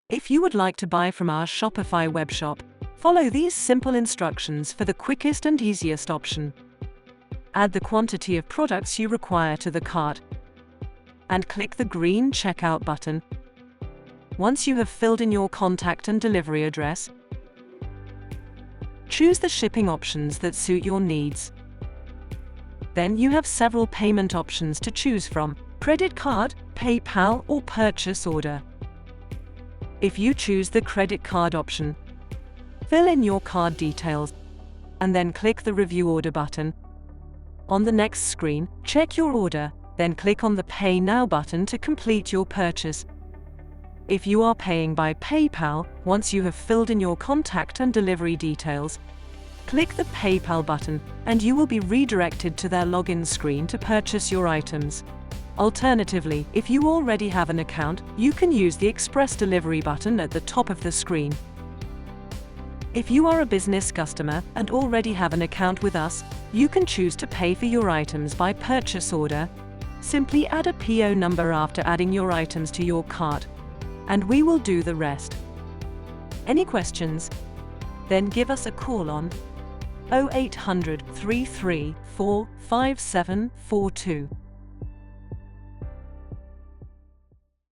If you would like to buy from our Shopify webshop, follow these simple instructions for the quickest and easiest option. Add the quantity of products you require to the cart and click the green checkout button. Once you have filled in your contact and delivery address, choose the shipping options that suit your needs. Then you have several payment options to choose from: credit card, PayPal, or purchase order. If you choose the credit card option, fill in your card details and then click the Review Order button. On the next screen, check your order, then click on the Pay Now button to complete your purchase. If you are paying by PayPal, once you have filled in your contact and delivery details, click the PayPal button and you will be redirected to their login screen to purchase your items. Alternatively, if you already have an account, you can use the Express Delivery button at the top of the screen. If you are a business customer and already have an account with us, you can choose to pay for your items by purchase order. Simply add a PO number after adding your items to your cart, and we will do the rest. Any questions? Then give us a call on 0800 334 5742.